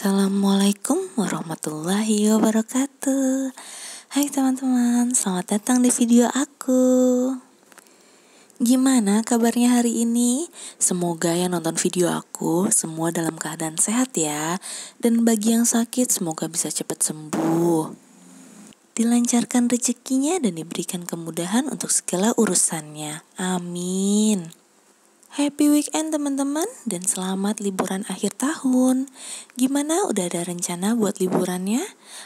Assalamualaikum warahmatullahi wabarakatuh. Hai teman-teman, selamat datang di video aku. Gimana kabarnya hari ini? Semoga yang nonton video aku semua dalam keadaan sehat ya. Dan bagi yang sakit semoga bisa cepat sembuh, dilancarkan rezekinya dan diberikan kemudahan untuk segala urusannya. Amin. Happy weekend teman-teman dan selamat liburan akhir tahun. Gimana, udah ada rencana buat liburannya?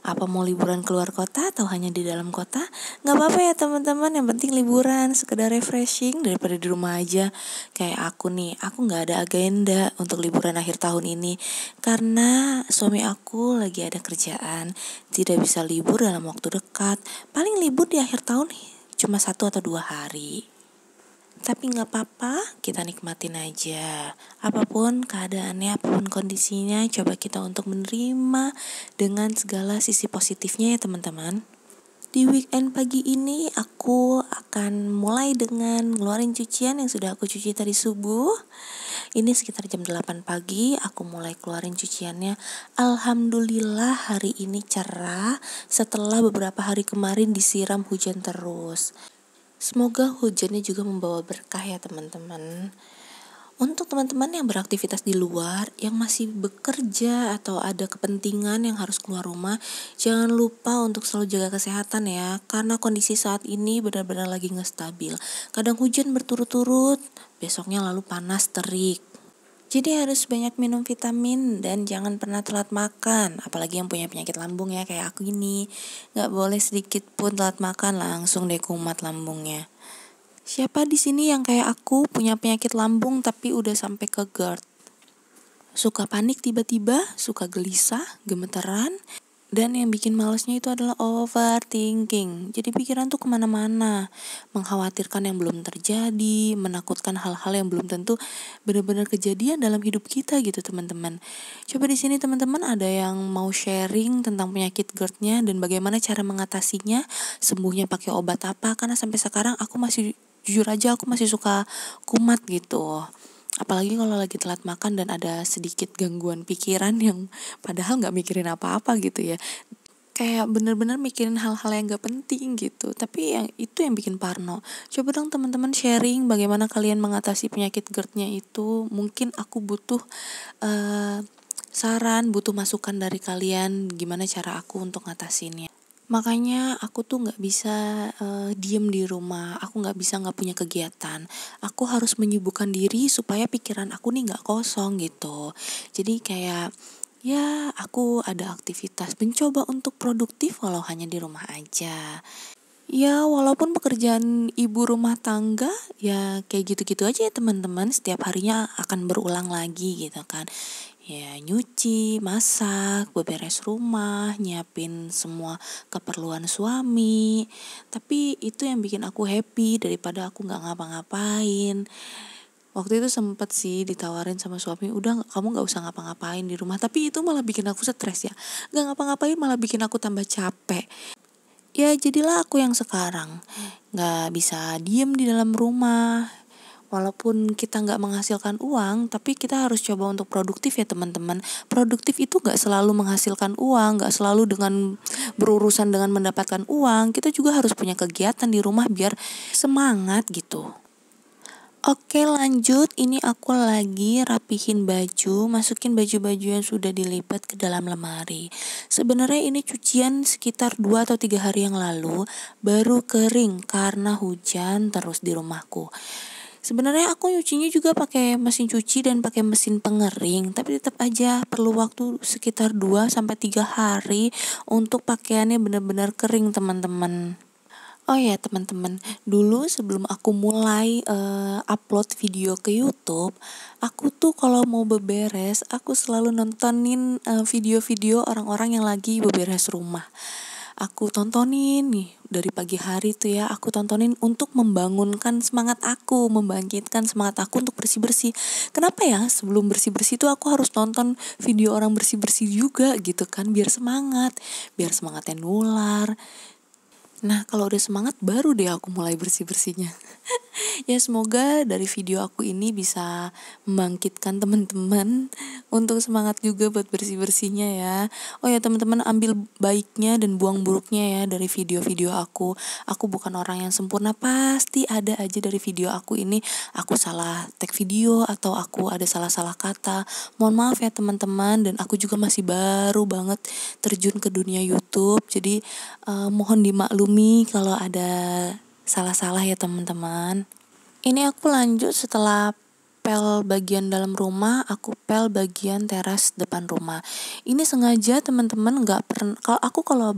Apa mau liburan keluar kota atau hanya di dalam kota? Gak apa-apa ya teman-teman, yang penting liburan, sekedar refreshing daripada di rumah aja. Kayak aku nih, aku gak ada agenda untuk liburan akhir tahun ini karena suami aku lagi ada kerjaan, tidak bisa libur dalam waktu dekat. Paling libur di akhir tahun cuma 1 atau 2 hari. Tapi gak apa-apa, kita nikmatin aja. Apapun keadaannya, apapun kondisinya, coba kita untuk menerima dengan segala sisi positifnya ya teman-teman. Di weekend pagi ini aku akan mulai dengan ngeluarin cucian yang sudah aku cuci tadi subuh. Ini sekitar jam 8 pagi aku mulai keluarin cuciannya. Alhamdulillah hari ini cerah setelah beberapa hari kemarin disiram hujan terus. Semoga hujannya juga membawa berkah ya teman-teman. Untuk teman-teman yang beraktivitas di luar, yang masih bekerja atau ada kepentingan yang harus keluar rumah, jangan lupa untuk selalu jaga kesehatan ya. Karena kondisi saat ini benar-benar lagi gak stabil. Kadang hujan berturut-turut, besoknya lalu panas terik. Jadi harus banyak minum vitamin dan jangan pernah telat makan. Apalagi yang punya penyakit lambung ya kayak aku ini. Gak boleh sedikit pun telat makan, langsung deh kumat lambungnya. Siapa di sini yang kayak aku punya penyakit lambung tapi udah sampai ke GERD? Suka panik tiba-tiba, suka gelisah, gemeteran. Dan yang bikin malesnya itu adalah overthinking. Jadi pikiran tuh kemana-mana, mengkhawatirkan yang belum terjadi, menakutkan hal-hal yang belum tentu benar-benar kejadian dalam hidup kita gitu teman-teman. Coba di sini teman-teman ada yang mau sharing tentang penyakit GERD-nya dan bagaimana cara mengatasinya, sembuhnya pakai obat apa? Karena sampai sekarang aku masih, jujur aja aku masih suka kumat gitu. Apalagi kalau lagi telat makan dan ada sedikit gangguan pikiran yang padahal gak mikirin apa-apa gitu ya. Kayak bener-bener mikirin hal-hal yang gak penting gitu. Tapi yang itu yang bikin parno. Coba dong teman-teman sharing bagaimana kalian mengatasi penyakit GERD-nya itu. Mungkin aku butuh saran, butuh masukan dari kalian gimana cara aku untuk ngatasinnya. Makanya aku tuh gak bisa diem di rumah. Aku gak bisa gak punya kegiatan. Aku harus menyibukkan diri supaya pikiran aku nih gak kosong gitu. Jadi kayak ya aku ada aktivitas, mencoba untuk produktif walau hanya di rumah aja. Ya walaupun pekerjaan ibu rumah tangga ya kayak gitu-gitu aja ya teman-teman. Setiap harinya akan berulang lagi gitu kan. Ya nyuci, masak, beberes rumah, nyiapin semua keperluan suami. Tapi itu yang bikin aku happy daripada aku gak ngapa-ngapain. Waktu itu sempet sih ditawarin sama suami, udah kamu gak usah ngapa-ngapain di rumah. Tapi itu malah bikin aku stres ya. Gak ngapa-ngapain malah bikin aku tambah capek. Ya jadilah aku yang sekarang gak bisa diem di dalam rumah. Walaupun kita gak menghasilkan uang, tapi kita harus coba untuk produktif ya teman-teman. Produktif itu gak selalu menghasilkan uang, gak selalu dengan berurusan dengan mendapatkan uang. Kita juga harus punya kegiatan di rumah biar semangat gitu. Oke lanjut, ini aku lagi rapihin baju, masukin baju-baju yang sudah dilipat ke dalam lemari. Sebenarnya ini cucian sekitar 2 atau 3 hari yang lalu, baru kering karena hujan terus di rumahku. Sebenarnya aku nyucinya juga pakai mesin cuci dan pakai mesin pengering, tapi tetap aja perlu waktu sekitar 2 sampai 3 hari untuk pakaiannya benar-benar kering teman-teman. Oh ya teman-teman, dulu sebelum aku mulai upload video ke YouTube, aku tuh kalau mau beberes, aku selalu nontonin video-video orang-orang yang lagi beberes rumah. Aku tontonin nih dari pagi hari tuh ya, aku tontonin untuk membangunkan semangat aku, membangkitkan semangat aku untuk bersih-bersih. Kenapa ya sebelum bersih-bersih tuh aku harus nonton video orang bersih-bersih juga gitu kan, biar semangatnya nular. Nah kalau udah semangat baru deh aku mulai bersih-bersihnya. Ya semoga dari video aku ini bisa membangkitkan teman-teman untuk semangat juga buat bersih-bersihnya ya. Oh ya teman-teman, ambil baiknya dan buang buruknya ya dari video-video aku. Aku bukan orang yang sempurna, pasti ada aja dari video aku ini aku salah tag video atau aku ada salah-salah kata. Mohon maaf ya teman-teman, dan aku juga masih baru banget terjun ke dunia YouTube. Jadi mohon dimaklumi kalau ada salah-salah ya teman-teman. Ini aku lanjut setelah pel bagian dalam rumah, aku pel bagian teras depan rumah. Ini sengaja teman-teman nggak pernah, kalau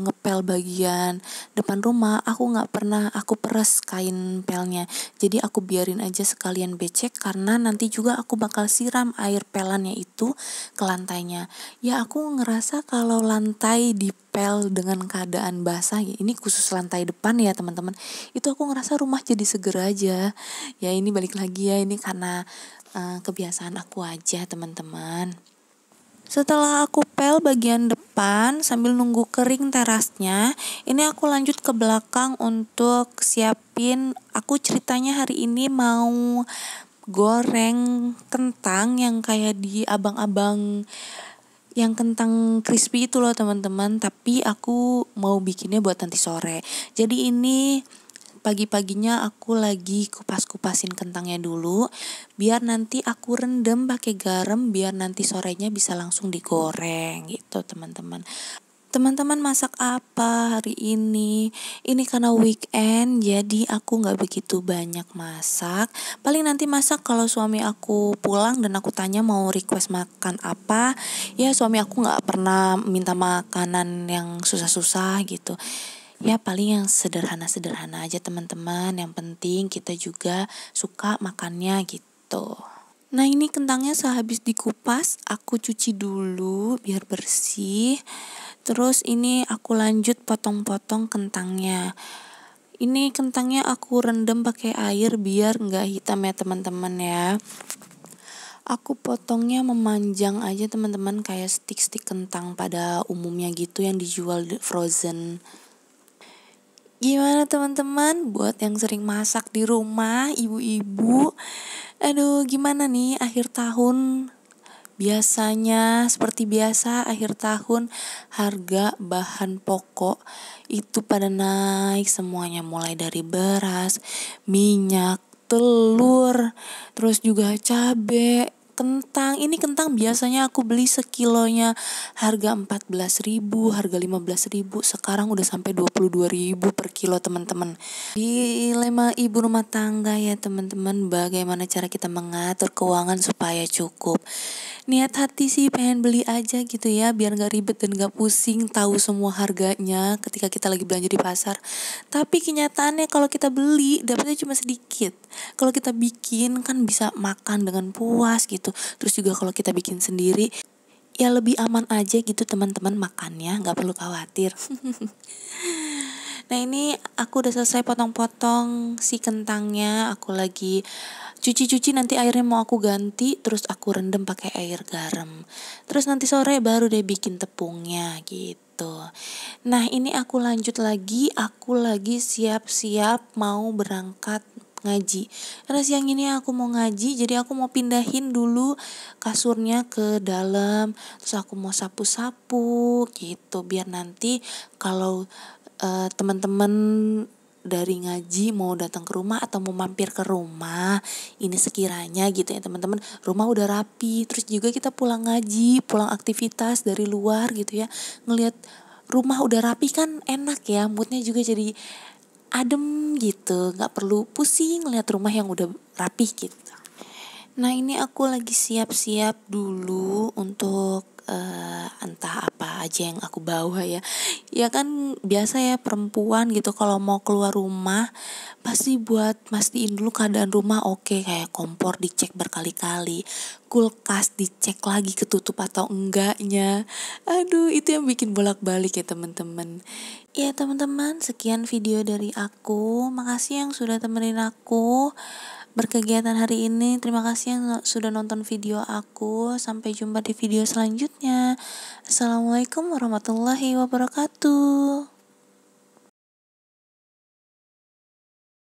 ngepel bagian depan rumah, aku nggak pernah aku peres kain pelnya. Jadi aku biarin aja sekalian becek karena nanti juga aku bakal siram air pelannya itu ke lantainya. Ya aku ngerasa kalau lantai dipel dengan keadaan basah, ya ini khusus lantai depan ya teman-teman, itu aku ngerasa rumah jadi seger aja. Ya ini balik lagi ya, ini karena kebiasaan aku aja teman-teman. Setelah aku pel bagian depan sambil nunggu kering terasnya, ini aku lanjut ke belakang untuk siapin. Aku ceritanya hari ini mau goreng kentang yang kayak di abang-abang yang kentang crispy itu loh teman-teman, tapi aku mau bikinnya buat nanti sore. Jadi ini pagi-paginya aku lagi kupas-kupasin kentangnya dulu biar nanti aku rendam pakai garam biar nanti sorenya bisa langsung digoreng gitu teman-teman. Teman-teman masak apa hari ini? Ini karena weekend jadi aku gak begitu banyak masak. Paling nanti masak kalau suami aku pulang dan aku tanya mau request makan apa. Ya suami aku gak pernah minta makanan yang susah-susah gitu. Ya paling yang sederhana-sederhana aja teman-teman. Yang penting kita juga suka makannya gitu. Nah ini kentangnya sehabis dikupas aku cuci dulu biar bersih. Terus ini aku lanjut potong-potong kentangnya. Ini kentangnya aku rendam pakai air biar nggak hitam ya teman-teman ya. Aku potongnya memanjang aja teman-teman, kayak stik-stik kentang pada umumnya gitu yang dijual frozen. Gimana teman-teman buat yang sering masak di rumah, ibu-ibu? Aduh gimana nih akhir tahun? Biasanya seperti biasa akhir tahun harga bahan pokok itu pada naik semuanya, mulai dari beras, minyak, telur, terus juga cabe, kentang. Ini kentang biasanya aku beli sekilonya harga 14.000, harga 15.000, sekarang udah sampai 22.000 per kilo teman-teman. Dilema ibu rumah tangga ya teman-teman, bagaimana cara kita mengatur keuangan supaya cukup. Niat hati sih pengen beli aja gitu ya, biar gak ribet dan gak pusing tahu semua harganya ketika kita lagi belanja di pasar. Tapi kenyataannya kalau kita beli dapetnya cuma sedikit. Kalau kita bikin kan bisa makan dengan puas gitu. Terus juga kalau kita bikin sendiri ya lebih aman aja gitu teman-teman makannya, gak perlu khawatir. Nah ini aku udah selesai potong-potong si kentangnya, aku lagi cuci-cuci, nanti airnya mau aku ganti, terus aku rendam pakai air garam. Terus nanti sore baru deh bikin tepungnya gitu. Nah ini aku lanjut lagi, aku lagi siap-siap mau berangkat ngaji. Karena siang ini aku mau ngaji, jadi aku mau pindahin dulu kasurnya ke dalam, terus aku mau sapu-sapu gitu biar nanti kalau teman-teman dari ngaji mau datang ke rumah atau mau mampir ke rumah, ini sekiranya gitu ya teman-teman, rumah udah rapi. Terus juga kita pulang ngaji, pulang aktivitas dari luar gitu ya, ngelihat rumah udah rapi kan enak ya, moodnya juga jadi adem gitu, nggak perlu pusing ngelihat rumah yang udah rapi gitu. Nah ini aku lagi siap-siap dulu untuk entah apa aja yang aku bawa ya. Ya kan biasa ya perempuan gitu kalau mau keluar rumah pasti buat mastiin dulu keadaan rumah oke, kayak kompor dicek berkali-kali, kulkas dicek lagi ketutup atau enggaknya. Aduh itu yang bikin bolak-balik ya teman-teman. Ya teman-teman, sekian video dari aku. Makasih yang sudah temenin aku berkegiatan hari ini. Terima kasih yang sudah nonton video aku. Sampai jumpa di video selanjutnya. Assalamualaikum warahmatullahi wabarakatuh.